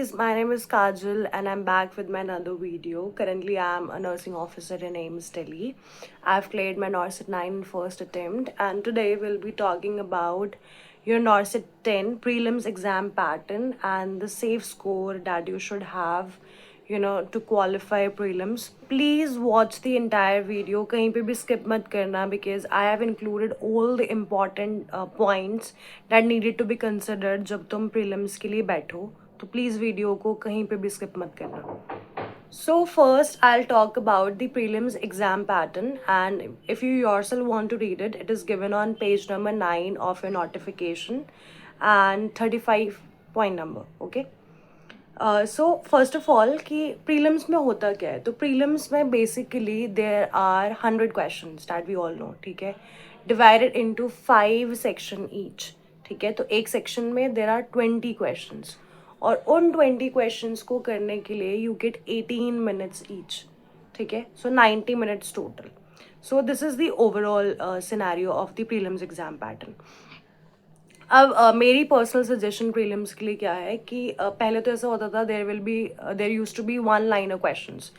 guys, my name is Kajal and I'm back with my another video. Currently, I'm a nursing officer in AIMS Delhi. I've cleared my NORCET 9 in first attempt, and today we'll be talking about your NORCET 10 prelims exam pattern and the safe score that you should have to qualify prelims. Please watch the entire video. कहीं पे भी skip मत करना because I have included all the important points that needed to be considered जब तुम prelims के लिए बैठो. तो please video को कहीं पे भी skip मत करना. So first I'll talk about the prelims exam pattern, and if you yourself want to read it, it is given on page number 9 of your notification and 35 point number. Okay. So first of all कि prelims में होता क्या है. तो prelims में basically there are 100 questions that we all know. ठीक है, divided into 5 section each. ठीक है, तो एक सेक्शन में देयर आर 20 क्वेश्चंस, और उन 20 क्वेश्चंस को करने के लिए यू गेट 18 मिनट्स ईच. ठीक है, सो 90 minutes total. So this is the overall scenario of the prelims exam pattern. अब मेरी पर्सनल सजेशन प्रीलिम्स के लिए क्या है कि पहले तो ऐसा होता था there used to be one liner questions.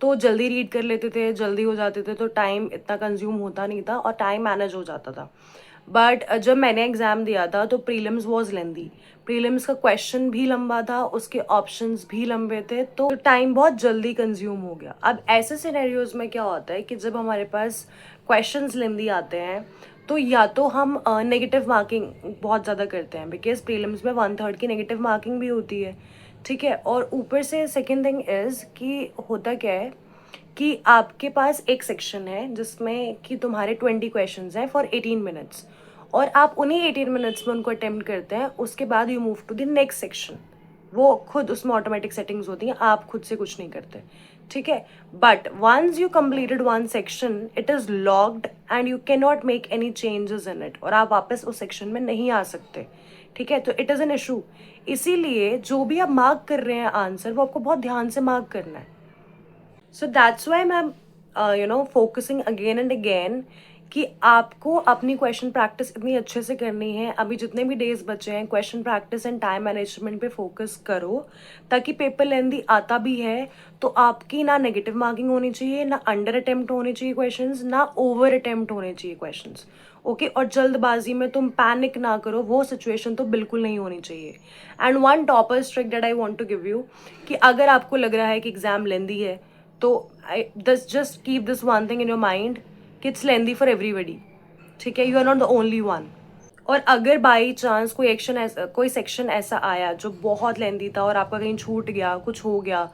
तो जल्दी रीड कर लेते थे, जल्दी हो जाते थे, तो टाइम इतना कंज्यूम होता नहीं था और टाइम मैनेज हो जाता था. बट जब मैंने एग्ज़ाम दिया था तो प्रीलिम्स वॉज लेंदी. प्रीलिम्स का क्वेश्चन भी लंबा था, उसके ऑप्शंस भी लंबे थे, तो टाइम बहुत जल्दी कंज्यूम हो गया. अब ऐसे सिनेरियोज में क्या होता है कि जब हमारे पास क्वेश्चंस लेंदी आते हैं तो या तो हम नेगेटिव मार्किंग बहुत ज़्यादा करते हैं बिकॉज प्रीलिम्स में 1/3 की नेगेटिव मार्किंग भी होती है. ठीक है, और ऊपर से सेकेंड थिंग इज़ कि होता क्या है कि आपके पास एक सेक्शन है जिसमें कि तुम्हारे 20 क्वेश्चंस हैं फॉर 18 मिनट्स, और आप उन्हीं 18 मिनट्स में उनको अटेम्प्ट करते हैं. उसके बाद you move to the next section. वो खुद उसमें ऑटोमेटिक सेटिंग्स होती हैं, आप खुद से कुछ नहीं करते. ठीक है, but once you completed one section it is locked and you can not make any changes in it, और आप वापस उस सेक्शन में नहीं आ सकते. ठीक है, तो इट इज़ एन इशू. इसीलिए जो भी आप मार्क कर रहे हैं आंसर, वो आपको बहुत ध्यान से मार्क करना है. सो दैट्स वाई मैं फोकसिंग अगेन एंड अगेन कि आपको अपनी क्वेश्चन प्रैक्टिस इतनी अच्छे से करनी है. अभी जितने भी डेज बचे हैं, question practice and time management पे फोकस करो, ताकि पेपर लेंदी आता भी है तो आपकी ना नेगेटिव मार्किंग होनी चाहिए, ना अंडर अटेम्प्ट होने चाहिए क्वेश्चंस, ना ओवर अटेम्प्ट होने चाहिए क्वेश्चंस. ओके, और जल्दबाजी में तुम पैनिक ना करो, वो सिचुएशन तो बिल्कुल नहीं होनी चाहिए. And one topper trick that I want to give you कि अगर आपको लग रहा है कि एग्जाम लेंदी है तो just keep this one thing in your mind कि इट्स लेंदी फॉर एवरीबडी. ठीक है, you are not the only one. और अगर बाई चांस कोई सेक्शन ऐसा आया जो बहुत लेंदी था और आपका कहीं छूट गया, कुछ हो गया,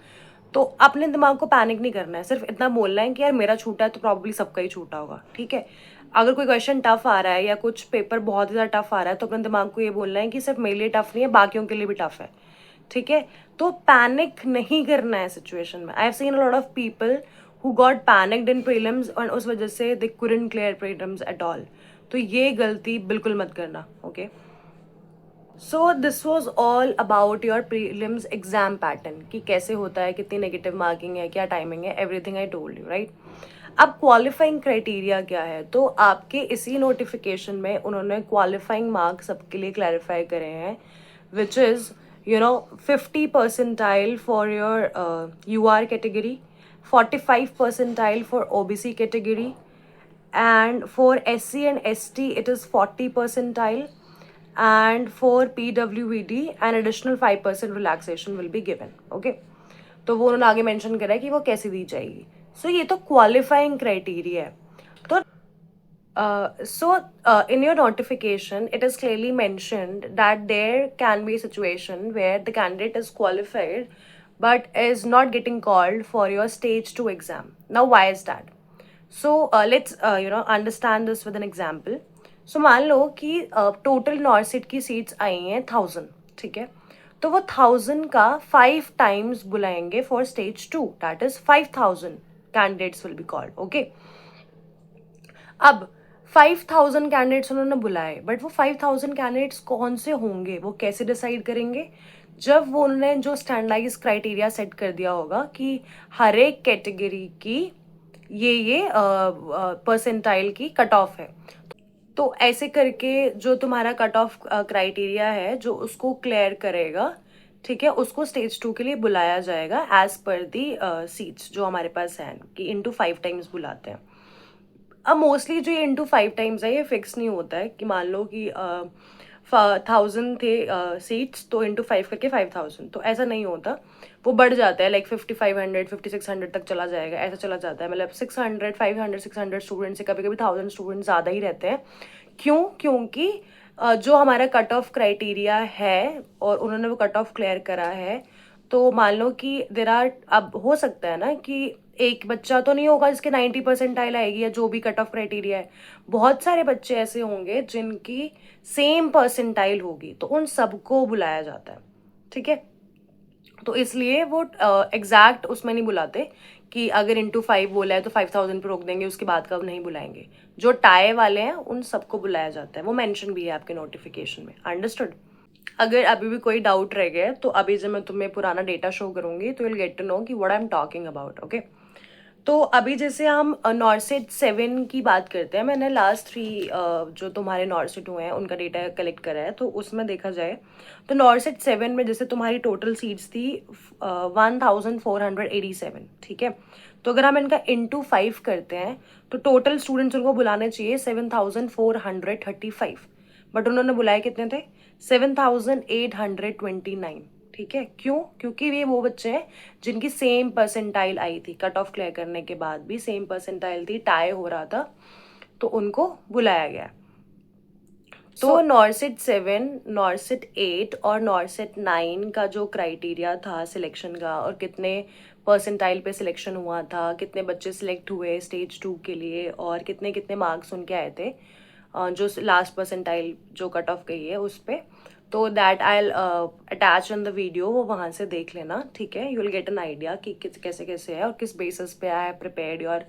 तो अपने दिमाग को पैनिक नहीं करना है. सिर्फ इतना बोलना है कि यार मेरा छूटा है तो प्रॉब्ली सबका ही छूटा होगा. ठीक है, अगर कोई क्वेश्चन टफ आ रहा है या कुछ पेपर बहुत ही ज़्यादा टफ आ रहा है तो अपने दिमाग को ये बोलना है कि सिर्फ मेरे लिए टफ नहीं है, बाकियों के लिए भी टफ है. ठीक है, तो पैनिक नहीं करना है सिचुएशन में. I have seen a lot of people who got panicked in prelims और उस वजह से they couldn't clear prelims at all. तो ये गलती बिल्कुल मत करना. Okay, so this was all about your prelims exam pattern कि कैसे होता है, कितनी नेगेटिव मार्किंग है, क्या टाइमिंग है, everything I told you right. अब क्वालिफाइंग क्राइटेरिया क्या है, तो आपके इसी नोटिफिकेशन में उन्होंने क्वालिफाइंग मार्क्स सबके लिए क्लैरिफाई करे हैं, which is 50 percentile for your UR category, 45 percentile for OBC category, and for SC and ST it is 40 percentile, and for PWBD an additional 5% relaxation will be given. Okay, तो वो उन्होंने आगे mention करा है कि वो कैसे दी जाएगी. सो ये तो क्वालिफाइंग क्राइटेरिया है. तो in your notification it is clearly mentioned that there can be a situation where the candidate is qualified but is not getting called for your stage 2 exam. Now why is that? So let's understand this with an example. So मान लो कि total नॉर्सिट की seats आई हैं 1000. ठीक है, तो वो 1000 का 5 times बुलाएंगे for stage 2, that is 5000 candidates will be called. Okay, अब 5000 कैंडिडेट्स उन्होंने बुलाए, बट वो 5000 कैंडिडेट्स कौन से होंगे, वो कैसे डिसाइड करेंगे? जब वो उन्होंने जो स्टैंडर्डाइज क्राइटेरिया सेट कर दिया होगा कि हर एक कैटेगरी की ये परसेंटाइल की कट ऑफ है, तो ऐसे करके जो तुम्हारा कट ऑफ क्राइटेरिया है जो उसको क्लियर करेगा ठीक है, उसको स्टेज 2 के लिए बुलाया जाएगा एज पर दी सीट्स जो हमारे पास हैं, कि इंटू 5 टाइम्स बुलाते हैं। अब मोस्टली जो ये इंटू 5 टाइम्स है ये फिक्स नहीं होता है कि मान लो कि 1000 थे सीट्स तो इंटू 5 करके 5000, तो ऐसा नहीं होता, वो बढ़ जाता है, लाइक 5500 5600 तक चला जाएगा, ऐसा चला जाता है। मतलब 600 500 600 स्टूडेंट से कभी कभी 1000 स्टूडेंट ज़्यादा ही रहते हैं। क्यों? क्योंकि जो हमारा कट ऑफ क्राइटेरिया है और उन्होंने वो कट ऑफ क्लियर करा है, तो मान लो कि देर आर, अब हो सकता है ना कि एक बच्चा तो नहीं होगा जिसके 90 परसेंटाइल आएगी या जो भी कट ऑफ क्राइटेरिया है, बहुत सारे बच्चे ऐसे होंगे जिनकी सेम परसेंटाइल होगी, तो उन सबको बुलाया जाता है। ठीक है, तो इसलिए वो एग्जैक्ट उसमें नहीं बुलाते कि अगर इंटू 5 बोला है तो 5000 पे रोक देंगे, उसके बाद का अब नहीं बुलाएंगे। जो टाई वाले हैं उन सबको बुलाया जाता है, वो मेंशन भी है आपके नोटिफिकेशन में। अंडरस्टूड? अगर अभी भी कोई डाउट रह गया तो अभी जब मैं तुम्हें पुराना डेटा शो करूंगी तो विल गेट टू नो कि what I am talking about. Okay, तो अभी जैसे हम नॉर्सेट 7 की बात करते हैं, मैंने लास्ट 3 जो तुम्हारे नॉर्सेट हुए हैं उनका डेटा कलेक्ट करा है, तो उसमें देखा जाए तो नॉर्सेट 7 में जैसे तुम्हारी टोटल सीट्स थी 1487। ठीक है, तो अगर हम इनका इंटू 5 करते हैं तो टोटल स्टूडेंट्स उनको बुलाने चाहिए 7435, बट उन्होंने बुलाए कितने थे? 7829। ठीक है, क्यों? क्योंकि ये वो बच्चे हैं जिनकी सेम परसेंटाइल आई थी, कट ऑफ क्लियर करने के बाद भी सेम परसेंटाइल थी, टाई हो रहा था, तो उनको बुलाया गया। तो नॉर्सेट 7, नॉर्सेट 8 और नॉर्सेट 9 का जो क्राइटेरिया था सिलेक्शन का, और कितने परसेंटाइल पे सिलेक्शन हुआ था, कितने बच्चे सिलेक्ट हुए स्टेज 2 के लिए, और कितने कितने मार्क्स उनके आए थे जो लास्ट परसेंटाइल जो कट ऑफ गई है उस पर, तो that I attach in the video, वो वहाँ से देख लेना। ठीक है, you will get an idea कि कैसे कैसे है और किस बेसिस पे I have prepared your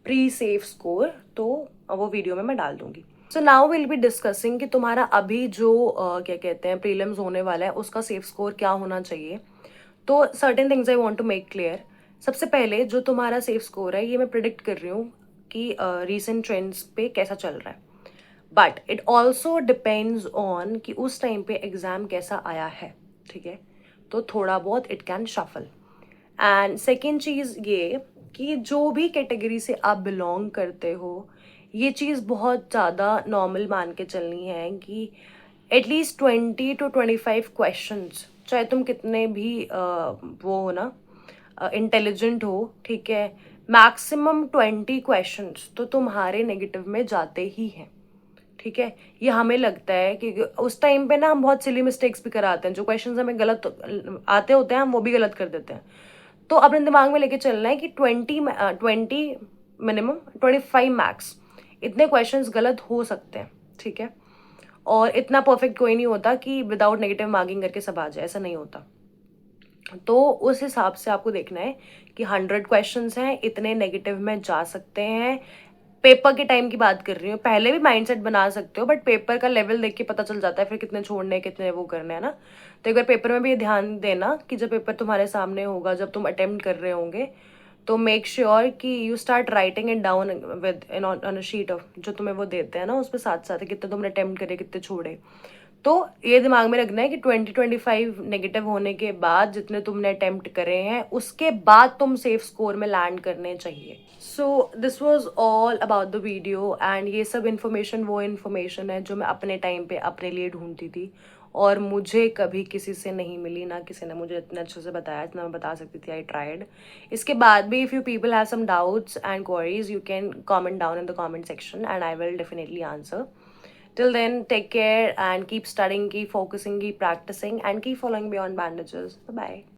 pre safe score, तो वो वीडियो में मैं डाल दूंगी। So now will be discussing कि तुम्हारा अभी जो क्या कहते हैं प्रीलिम्स होने वाला है उसका सेफ स्कोर क्या होना चाहिए। तो certain things I want to make clear. सबसे पहले जो तुम्हारा सेफ स्कोर है ये मैं प्रिडिक्ट कर रही हूँ कि रीसेंट ट्रेंड्स पे कैसा चल रहा है, but it also depends on कि उस टाइम पे एग्जाम कैसा आया है। ठीक है, तो थोड़ा बहुत it can shuffle. And second चीज़ ये कि जो भी कैटेगरी से आप बिलोंग करते हो, ये चीज़ बहुत ज़्यादा नॉर्मल मान के चलनी है कि एटलीस्ट 20 to 25 क्वेश्चंस, चाहे तुम कितने भी वो हो ना, इंटेलिजेंट हो, ठीक है, मैक्सिमम 20 क्वेश्चंस तो तुम्हारे नेगेटिव में जाते ही हैं। ठीक है, ये हमें लगता है कि उस टाइम पे ना हम बहुत सिली मिस्टेक्स भी कराते हैं, जो क्वेश्चंस हमें गलत आते होते हैं हम वो भी गलत कर देते हैं। तो अपने दिमाग में लेके चलना है कि 20 मिनिमम 25 मैक्स इतने क्वेश्चंस गलत हो सकते हैं। ठीक है, और इतना परफेक्ट कोई नहीं होता कि विदाउट नेगेटिव मार्किंग करके सब आ जाए, ऐसा नहीं होता। तो उस हिसाब से आपको देखना है कि 100 क्वेश्चंस हैं, इतने नेगेटिव में जा सकते हैं। पेपर के टाइम की बात कर रही हूँ, पहले भी माइंडसेट बना सकते हो, बट पेपर का लेवल देख के पता चल जाता है फिर कितने छोड़ने कितने वो करने हैं ना। तो एक बार पेपर में भी ये ध्यान देना कि जब पेपर तुम्हारे सामने होगा, जब तुम अटेम्प्ट कर रहे होंगे, तो मेक श्योर कि you start writing it down with on a sheet of, जो तुम्हें वो देते हैं ना, उस पर साथ साथ कितने तुमने अटेम्प्ट करे कितने छोड़े। तो ये दिमाग में रखना है कि 20-25 नेगेटिव होने के बाद जितने तुमने अटेम्प्ट करे हैं उसके बाद तुम सेफ स्कोर में लैंड करने चाहिए। So this was all about the video, and ये सब इन्फॉर्मेशन वो इन्फॉर्मेशन है जो मैं अपने टाइम पे अपने लिए ढूंढती थी और मुझे कभी किसी से नहीं मिली, ना किसी ने मुझे इतने अच्छे से बताया जितना मैं बता सकती थी। I tried. इसके बाद भी if you people have some doubts and queries you can comment down in the comment section and I will definitely answer. Till then, take care and keep studying, keep focusing, keep practicing, and keep following Beyond Bandages. Bye bye.